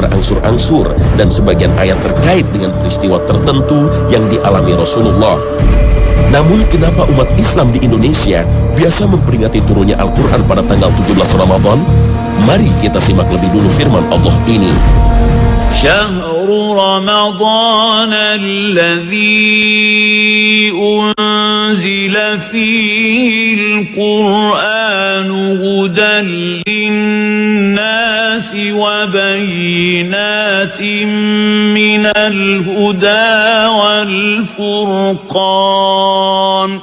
berangsur-angsur dan sebagian ayat terkait dengan peristiwa tertentu yang dialami Rasulullah. Namun kenapa umat Islam di Indonesia biasa memperingati turunnya Al-Quran pada tanggal 17 Ramadan? Mari kita simak lebih dulu firman Allah ini. Syahrul Ramadan alladzi unzila fihi al-Qur'an hudan lin-nasi wa bayyinatin minal huda wal furqan.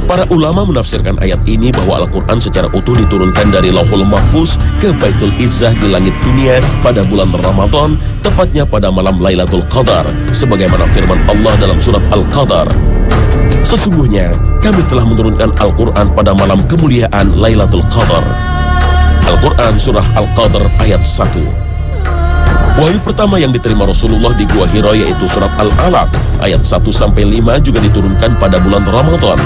Para ulama menafsirkan ayat ini bahwa Al-Quran secara utuh diturunkan dari Lauhul Mahfuz ke Baitul Izzah di langit dunia pada bulan Ramadan, tepatnya pada malam Lailatul Qadar, sebagaimana firman Allah dalam surat Al-Qadar. Sesungguhnya, kami telah menurunkan Al-Quran pada malam kemuliaan Lailatul Qadar. Al-Quran surah Al-Qadar ayat 1. Wahyu pertama yang diterima Rasulullah di Gua Hira yaitu surat Al-Alaq ayat 1-5 juga diturunkan pada bulan Ramadan.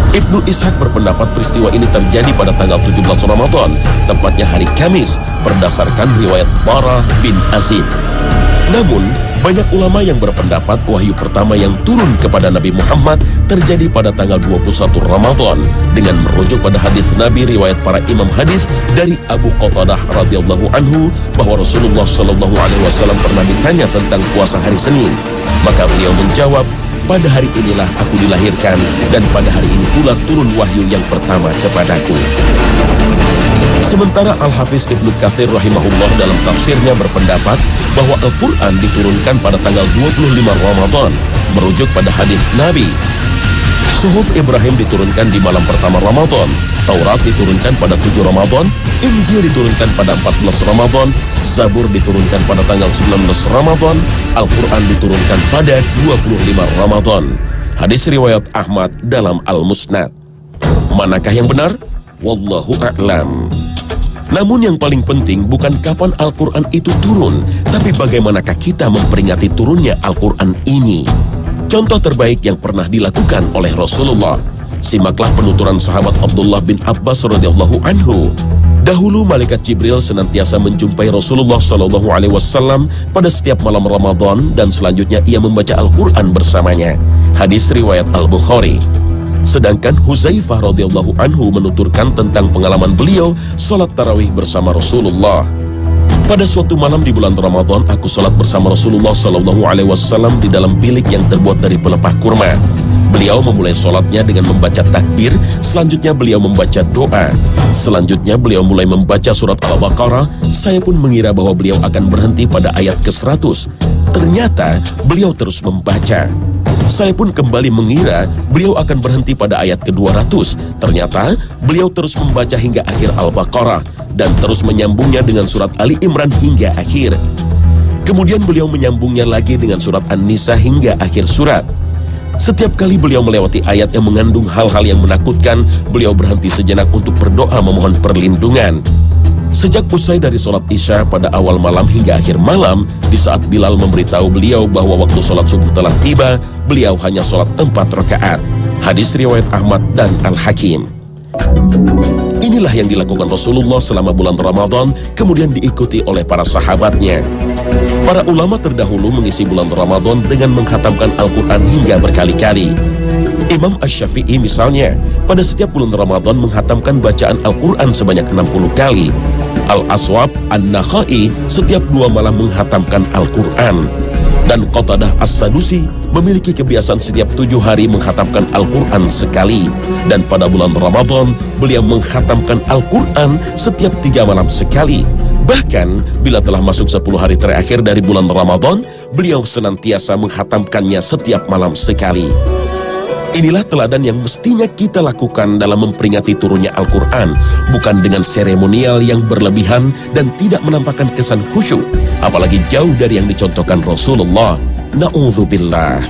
Ibnu Ishaq berpendapat peristiwa ini terjadi pada tanggal 17 Ramadan, tepatnya hari Kamis, berdasarkan riwayat Bara bin Azib. Namun, banyak ulama yang berpendapat wahyu pertama yang turun kepada Nabi Muhammad terjadi pada tanggal 21 Ramadan dengan merujuk pada hadis Nabi riwayat para imam hadis dari Abu Qatadah radhiyallahu anhu bahwa Rasulullah shallallahu alaihi wasallam pernah ditanya tentang puasa hari Senin. Maka beliau menjawab, pada hari inilah aku dilahirkan dan pada hari ini pula turun wahyu yang pertama kepadaku. Sementara Al-Hafiz Ibnu Katsir rahimahullah dalam tafsirnya berpendapat bahwa Al-Quran diturunkan pada tanggal 25 Ramadan, merujuk pada hadis Nabi. Suhuf Ibrahim diturunkan di malam pertama Ramadan, Taurat diturunkan pada 7 Ramadan, Injil diturunkan pada 14 Ramadan, Zabur diturunkan pada tanggal 19 Ramadan, Al-Quran diturunkan pada 25 Ramadan. Hadis riwayat Ahmad dalam Al-Musnad. Manakah yang benar? Wallahu a'lam. Namun yang paling penting bukan kapan Al-Quran itu turun, tapi bagaimanakah kita memperingati turunnya Al-Quran ini. Contoh terbaik yang pernah dilakukan oleh Rasulullah. Simaklah penuturan sahabat Abdullah bin Abbas radhiyallahu anhu. Dahulu malaikat Jibril senantiasa menjumpai Rasulullah Shallallahu Alaihi Wasallam pada setiap malam Ramadan dan selanjutnya ia membaca Al-Quran bersamanya. Hadis riwayat Al-Bukhari. Sedangkan Huzaifah radhiyallahu anhu menuturkan tentang pengalaman beliau sholat tarawih bersama Rasulullah. Pada suatu malam di bulan Ramadan, aku sholat bersama Rasulullah Shallallahu Alaihi Wasallam di dalam bilik yang terbuat dari pelepah kurma. Beliau memulai sholatnya dengan membaca takbir, selanjutnya beliau membaca doa. Selanjutnya beliau mulai membaca surat Al-Baqarah, saya pun mengira bahwa beliau akan berhenti pada ayat ke-100. Ternyata beliau terus membaca. Saya pun kembali mengira beliau akan berhenti pada ayat ke-200. Ternyata beliau terus membaca hingga akhir Al-Baqarah dan terus menyambungnya dengan surat Ali Imran hingga akhir. Kemudian beliau menyambungnya lagi dengan surat An-Nisa hingga akhir surat. Setiap kali beliau melewati ayat yang mengandung hal-hal yang menakutkan, beliau berhenti sejenak untuk berdoa memohon perlindungan. Sejak usai dari sholat Isya pada awal malam hingga akhir malam, di saat Bilal memberitahu beliau bahwa waktu sholat subuh telah tiba, beliau hanya sholat 4 rakaat. Hadis riwayat Ahmad dan Al-Hakim. Inilah yang dilakukan Rasulullah selama bulan Ramadan, kemudian diikuti oleh para sahabatnya. Para ulama terdahulu mengisi bulan Ramadan dengan menghatamkan Al-Quran hingga berkali-kali. Imam Asy-Syafi'i misalnya, pada setiap bulan Ramadan menghatamkan bacaan Al-Quran sebanyak 60 kali. Al-Aswab An-Nakhai setiap 2 malam menghatamkan Al-Quran. Dan Qatadah As-Sadusi memiliki kebiasaan setiap 7 hari menghatamkan Al-Quran sekali. Dan pada bulan Ramadan, beliau menghatamkan Al-Quran setiap 3 malam sekali. Bahkan, bila telah masuk 10 hari terakhir dari bulan Ramadan, beliau senantiasa menghatamkannya setiap malam sekali. Inilah teladan yang mestinya kita lakukan dalam memperingati turunnya Al-Quran, bukan dengan seremonial yang berlebihan dan tidak menampakkan kesan khusyuk, apalagi jauh dari yang dicontohkan Rasulullah. Na'udzubillah.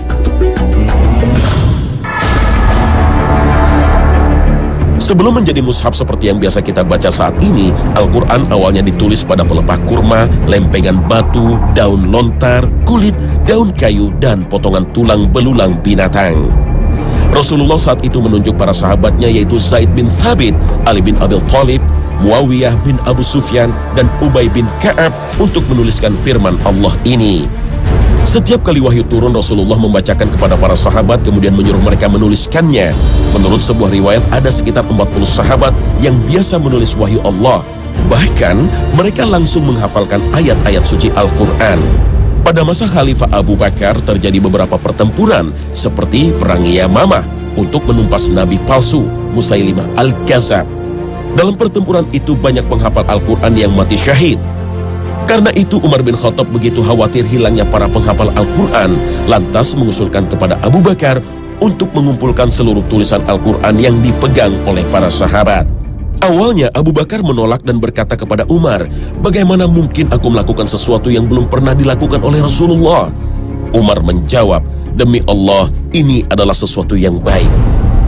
Sebelum menjadi mushaf seperti yang biasa kita baca saat ini, Al-Quran awalnya ditulis pada pelepah kurma, lempengan batu, daun lontar, kulit, daun kayu, dan potongan tulang belulang binatang. Rasulullah saat itu menunjuk para sahabatnya yaitu Zaid bin Thabit, Ali bin Abi Thalib, Muawiyah bin Abu Sufyan, dan Ubay bin Ka'ab untuk menuliskan firman Allah ini. Setiap kali wahyu turun, Rasulullah membacakan kepada para sahabat kemudian menyuruh mereka menuliskannya. Menurut sebuah riwayat ada sekitar 40 sahabat yang biasa menulis wahyu Allah. Bahkan mereka langsung menghafalkan ayat-ayat suci Al-Quran. Pada masa Khalifah Abu Bakar terjadi beberapa pertempuran seperti Perang Yamamah untuk menumpas nabi palsu Musailimah Al-Kadzab. Dalam pertempuran itu banyak penghafal Al-Quran yang mati syahid. Karena itu Umar bin Khattab begitu khawatir hilangnya para penghafal Al-Quran, lantas mengusulkan kepada Abu Bakar untuk mengumpulkan seluruh tulisan Al-Quran yang dipegang oleh para sahabat. Awalnya Abu Bakar menolak dan berkata kepada Umar, "Bagaimana mungkin aku melakukan sesuatu yang belum pernah dilakukan oleh Rasulullah?" Umar menjawab, "Demi Allah, ini adalah sesuatu yang baik."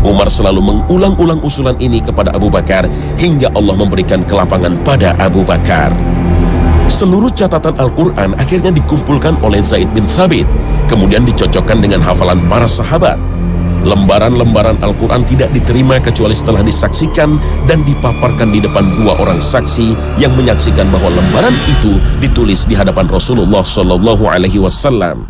Umar selalu mengulang-ulang usulan ini kepada Abu Bakar hingga Allah memberikan kelapangan pada Abu Bakar. Seluruh catatan Al-Quran akhirnya dikumpulkan oleh Zaid bin Thabit, kemudian dicocokkan dengan hafalan para sahabat. Lembaran-lembaran Al-Quran tidak diterima kecuali setelah disaksikan dan dipaparkan di depan 2 orang saksi yang menyaksikan bahwa lembaran itu ditulis di hadapan Rasulullah SAW.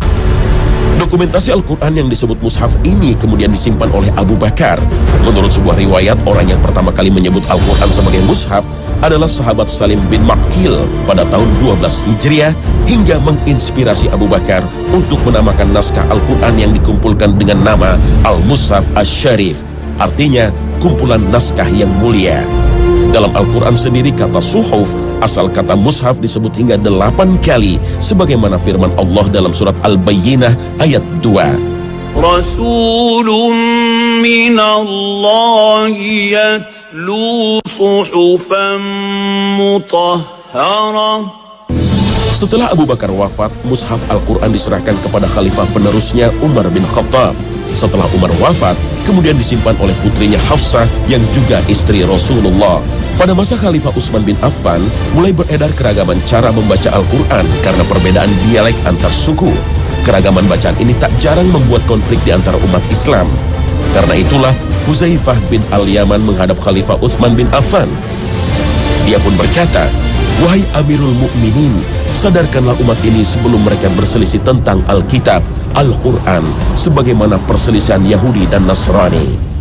Dokumentasi Al-Quran yang disebut mushaf ini kemudian disimpan oleh Abu Bakar. Menurut sebuah riwayat, orang yang pertama kali menyebut Al-Quran sebagai mushaf adalah sahabat Salim bin Maqil pada tahun 12 Hijriah hingga menginspirasi Abu Bakar untuk menamakan naskah Al-Quran yang dikumpulkan dengan nama Al-Mushaf Asy-Syarif, artinya kumpulan naskah yang mulia. Dalam Al-Quran sendiri kata suhuf, asal kata mushaf disebut hingga 8 kali sebagaimana firman Allah dalam surat Al-Bayyinah ayat 2. Rasulun minallahi yatlu suhufan mutahharah. Setelah Abu Bakar wafat, mushaf Al-Quran diserahkan kepada khalifah penerusnya Umar bin Khattab. Setelah Umar wafat, kemudian disimpan oleh putrinya Hafsah yang juga istri Rasulullah. Pada masa Khalifah Utsman bin Affan, mulai beredar keragaman cara membaca Al-Quran karena perbedaan dialek antar suku. Keragaman bacaan ini tak jarang membuat konflik di antara umat Islam. Karena itulah Huzaifah bin Al-Yaman menghadap Khalifah Utsman bin Affan. Dia pun berkata, "Wahai Amirul Mukminin, sadarkanlah umat ini sebelum mereka berselisih tentang Alkitab, Al-Quran, sebagaimana perselisihan Yahudi dan Nasrani."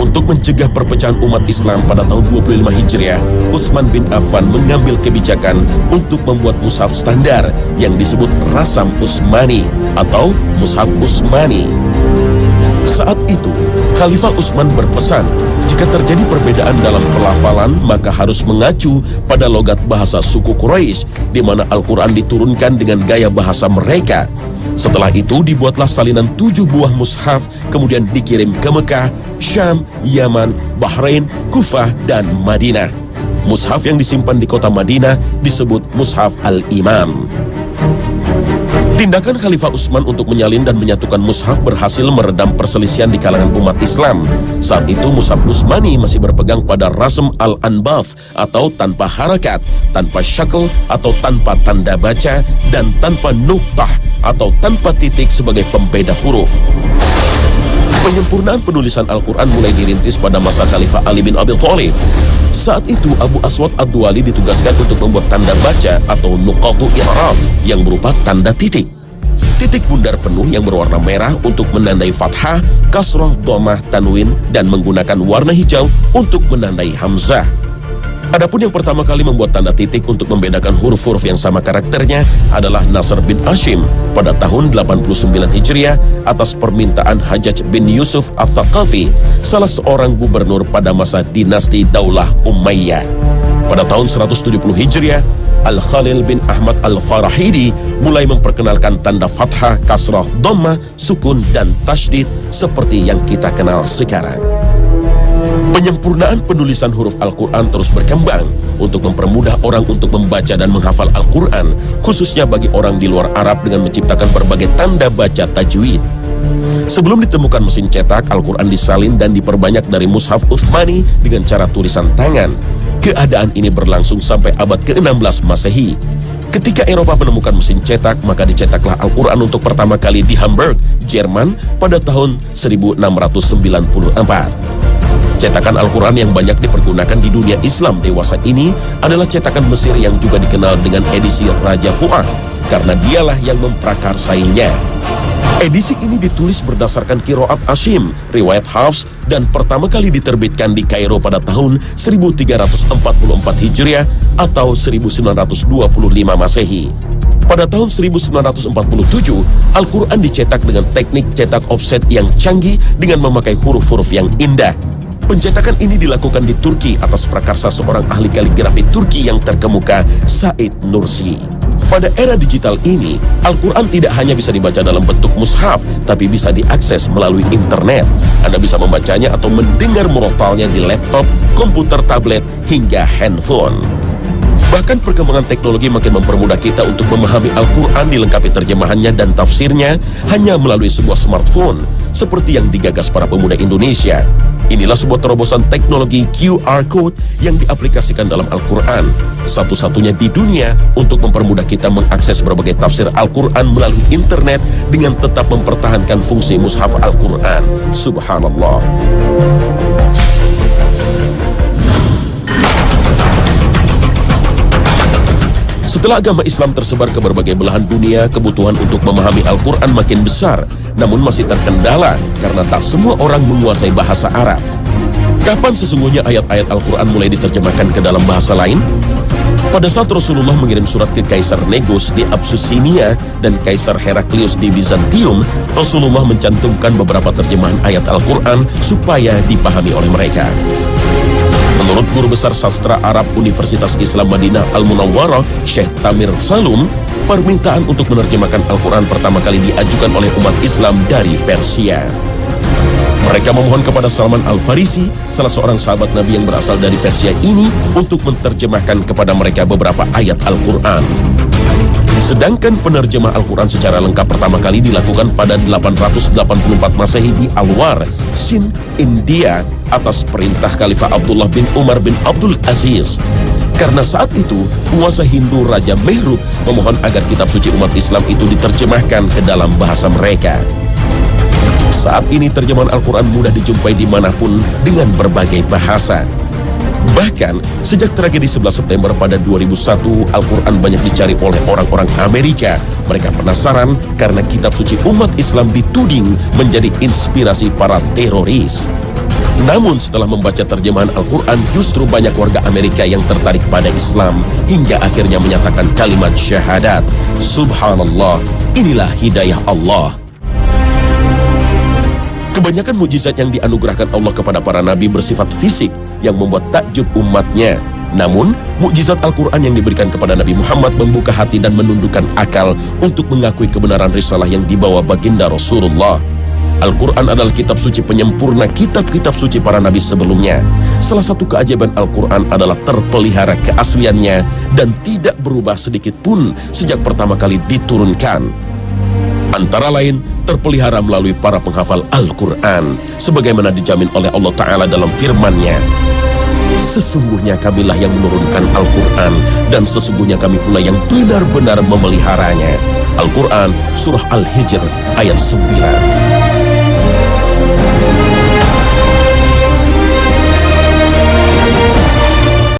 Untuk mencegah perpecahan umat Islam pada tahun 25 Hijriah, Utsman bin Affan mengambil kebijakan untuk membuat mushaf standar yang disebut Rasam Utsmani atau Mushaf Utsmani. Saat itu, Khalifah Utsman berpesan, jika terjadi perbedaan dalam pelafalan, maka harus mengacu pada logat bahasa suku Quraisy, di mana Al-Quran diturunkan dengan gaya bahasa mereka. Setelah itu dibuatlah salinan 7 buah mushaf, kemudian dikirim ke Mekah, Syam, Yaman, Bahrain, Kufah, dan Madinah. Mushaf yang disimpan di kota Madinah disebut Mushaf Al-Imam. Tindakan Khalifah Utsman untuk menyalin dan menyatukan mushaf berhasil meredam perselisihan di kalangan umat Islam. Saat itu mushaf Utsmani masih berpegang pada Rasm al-Anbath atau tanpa harakat, tanpa syakl atau tanpa tanda baca, dan tanpa nuqtah atau tanpa titik sebagai pembeda huruf. Penyempurnaan penulisan Al-Quran mulai dirintis pada masa Khalifah Ali bin Abi Thalib. Saat itu Abu Aswad Ad-Duwali ditugaskan untuk membuat tanda baca atau nuqatu i'rab yang berupa tanda titik. Titik bundar penuh yang berwarna merah untuk menandai fathah, kasrah, dhammah, tanwin, dan menggunakan warna hijau untuk menandai hamzah. Adapun yang pertama kali membuat tanda titik untuk membedakan huruf-huruf yang sama karakternya adalah Nasr bin Hashim pada tahun 89 Hijriah atas permintaan Hajjaj bin Yusuf Al-Thaqafi, salah seorang gubernur pada masa dinasti Daulah Umayyah. Pada tahun 170 Hijriah, Al-Khalil bin Ahmad Al-Farahidi mulai memperkenalkan tanda fathah, kasrah, dhammah, sukun, dan tasydid seperti yang kita kenal sekarang. Penyempurnaan penulisan huruf Al-Quran terus berkembang untuk mempermudah orang untuk membaca dan menghafal Al-Quran, khususnya bagi orang di luar Arab dengan menciptakan berbagai tanda baca tajwid. Sebelum ditemukan mesin cetak, Al-Quran disalin dan diperbanyak dari mushaf Utsmani dengan cara tulisan tangan. Keadaan ini berlangsung sampai abad ke-16 Masehi. Ketika Eropa menemukan mesin cetak, maka dicetaklah Al-Quran untuk pertama kali di Hamburg, Jerman pada tahun 1694. Cetakan Al-Quran yang banyak dipergunakan di dunia Islam dewasa ini adalah cetakan Mesir yang juga dikenal dengan edisi Raja Fuad, karena dialah yang memprakarsainya. Edisi ini ditulis berdasarkan qiraat Asyim, riwayat Hafs, dan pertama kali diterbitkan di Kairo pada tahun 1344 Hijriah atau 1925 Masehi. Pada tahun 1947, Al-Quran dicetak dengan teknik cetak offset yang canggih dengan memakai huruf-huruf yang indah. Pencetakan ini dilakukan di Turki atas prakarsa seorang ahli kaligrafi Turki yang terkemuka, Said Nursi. Pada era digital ini, Al-Quran tidak hanya bisa dibaca dalam bentuk mushaf, tapi bisa diakses melalui internet. Anda bisa membacanya atau mendengar murotalnya di laptop, komputer tablet, hingga handphone. Bahkan perkembangan teknologi makin mempermudah kita untuk memahami Al-Quran dilengkapi terjemahannya dan tafsirnya hanya melalui sebuah smartphone, seperti yang digagas para pemuda Indonesia. Inilah sebuah terobosan teknologi QR Code yang diaplikasikan dalam Al-Quran, satu-satunya di dunia untuk mempermudah kita mengakses berbagai tafsir Al-Quran melalui internet dengan tetap mempertahankan fungsi mushaf Al-Quran. Subhanallah. Setelah agama Islam tersebar ke berbagai belahan dunia, kebutuhan untuk memahami Al-Quran makin besar, namun masih terkendala karena tak semua orang menguasai bahasa Arab. Kapan sesungguhnya ayat-ayat Al-Quran mulai diterjemahkan ke dalam bahasa lain? Pada saat Rasulullah mengirim surat ke Kaisar Negus di Abyssinia dan Kaisar Heraklius di Bizantium, Rasulullah mencantumkan beberapa terjemahan ayat Al-Quran supaya dipahami oleh mereka. Menurut guru besar sastra Arab Universitas Islam Madinah Al-Munawwarah, Syekh Tamir Salum, permintaan untuk menerjemahkan Al-Quran pertama kali diajukan oleh umat Islam dari Persia. Mereka memohon kepada Salman Al-Farisi, salah seorang sahabat Nabi yang berasal dari Persia ini, untuk menerjemahkan kepada mereka beberapa ayat Al-Quran. Sedangkan penerjemah Al-Quran secara lengkap pertama kali dilakukan pada 884 Masehi di Alwar, Sind, India, atas perintah Khalifah Abdullah bin Umar bin Abdul Aziz. Karena saat itu, penguasa Hindu Raja Mehrub memohon agar kitab suci umat Islam itu diterjemahkan ke dalam bahasa mereka. Saat ini terjemahan Al-Quran mudah dijumpai dimanapun dengan berbagai bahasa. Bahkan, sejak tragedi 11 September pada 2001, Al-Quran banyak dicari oleh orang-orang Amerika. Mereka penasaran karena kitab suci umat Islam dituding menjadi inspirasi para teroris. Namun setelah membaca terjemahan Al-Quran, justru banyak warga Amerika yang tertarik pada Islam hingga akhirnya menyatakan kalimat syahadat. Subhanallah, inilah hidayah Allah. Kebanyakan mukjizat yang dianugerahkan Allah kepada para nabi bersifat fisik yang membuat takjub umatnya. Namun, mukjizat Al-Quran yang diberikan kepada Nabi Muhammad membuka hati dan menundukkan akal untuk mengakui kebenaran risalah yang dibawa baginda Rasulullah. Al-Quran adalah kitab suci penyempurna kitab-kitab suci para nabi sebelumnya. Salah satu keajaiban Al-Quran adalah terpelihara keasliannya dan tidak berubah sedikit pun sejak pertama kali diturunkan. Antara lain, terpelihara melalui para penghafal Al-Quran, sebagaimana dijamin oleh Allah Ta'ala dalam firman-Nya. Sesungguhnya kamilah yang menurunkan Al-Quran, dan sesungguhnya kami pula yang benar-benar memeliharanya. Al-Quran, Surah Al-Hijr, ayat 9.